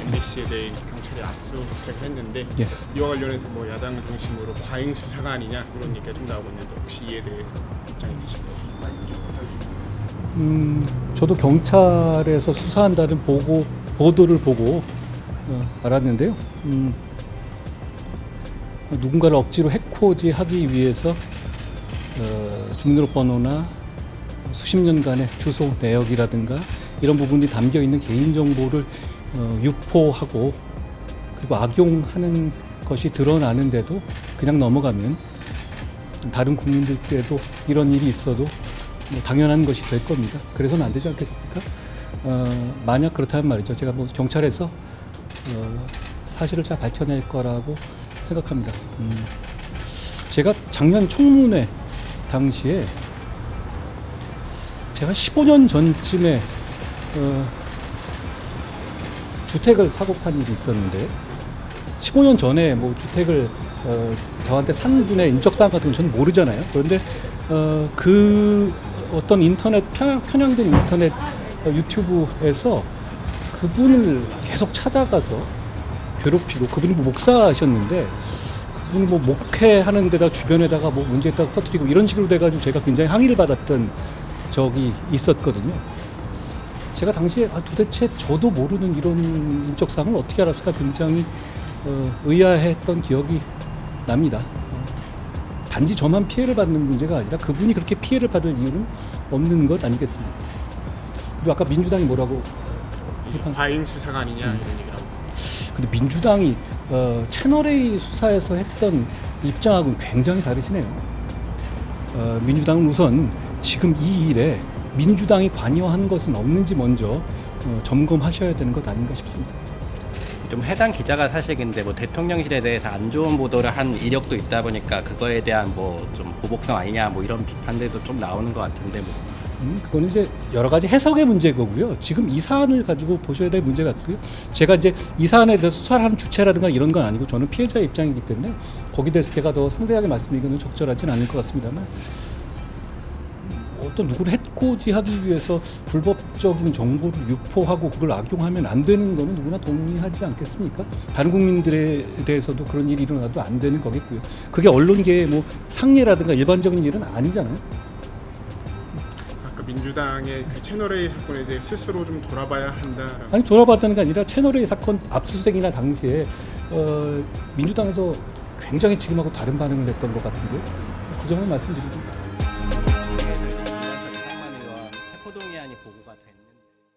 MBC에 대해 경찰이 압수수색을 했는데 예. 이와 관련해서 뭐 야당 중심으로 과잉 수사가 아니냐 이런 얘기가 좀 나오고 있는데 혹시 이에 대해서 입장 있으신가요? 저도 경찰에서 수사한다는 보도를 보고 알았는데요. 누군가를 억지로 해코지하기 위해서 주민등록번호나 수십 년간의 주소 내역이라든가 이런 부분이 담겨 있는 개인 정보를 유포하고 그리고 악용하는 것이 드러나는데도 그냥 넘어가면 다른 국민들께도 이런 일이 있어도 뭐 당연한 것이 될 겁니다. 그래서는 안 되지 않겠습니까? 만약 그렇다면 말이죠. 제가 뭐 경찰에서 사실을 잘 밝혀낼 거라고 생각합니다. 제가 작년 청문회 당시에 제가 15년 전쯤에 주택을 사고 판 일이 있었는데 15년 전에 뭐 주택을 저한테 산 분의 인적사항 같은 건 저는 모르잖아요. 그런데 그 어떤 인터넷 편향된 인터넷 유튜브에서 그분을 계속 찾아가서 괴롭히고 그분이 뭐 목사하셨는데 그분이 뭐 목회하는 데다 주변에다가 뭐 문제가 퍼뜨리고 이런 식으로 돼가지고 제가 굉장히 항의를 받았던 적이 있었거든요. 제가 당시에 도대체 저도 모르는 이런 인적사항을 어떻게 알았을까 굉장히 의아했던 기억이 납니다. 단지 저만 피해를 받는 문제가 아니라 그분이 그렇게 피해를 받을 이유는 없는 것 아니겠습니까? 그리고 아까 민주당이 뭐라고 과잉 수사가 아니냐 이런 얘기를 하고. 근데 민주당이 채널A 수사에서 했던 입장하고는 굉장히 다르시네요. 민주당은 우선 지금 이 일에 민주당이 관여한 것은 없는지 먼저 점검하셔야 되는 것 아닌가 싶습니다. 좀 해당 기자가 사실 근데 뭐 대통령실에 대해서 안 좋은 보도를 한 이력도 있다 보니까 그거에 대한 뭐 좀 보복성 아니냐 뭐 이런 비판들도 좀 나오는 것 같은데 뭐. 그거는 이제 여러 가지 해석의 문제고요. 지금 이 사안을 가지고 보셔야 될 문제 같고요. 제가 이제 이 사안에 대해서 수사를 하는 주체라든가 이런 건 아니고 저는 피해자의 입장이기 때문에 거기에 대해서 제가 더 상세하게 말씀드리기는 적절하진 않을 것 같습니다만 어떤 누구를 해코지하기 위해서 불법적인 정보를 유포하고 그걸 악용하면 안 되는 거는 누구나 동의하지 않겠습니까? 다른 국민들에 대해서도 그런 일이 일어나도 안 되는 거겠고요. 그게 언론계의 뭐 상례라든가 일반적인 일은 아니잖아요. 아까 민주당의 그 채널A 사건에 대해 스스로 좀 돌아봐야 한다. 아니 돌아봤다는 게 아니라 채널A 사건 압수수색이나 당시에 민주당에서 굉장히 지금하고 다른 반응을 했던 것 같은데 그 점을 말씀드리고.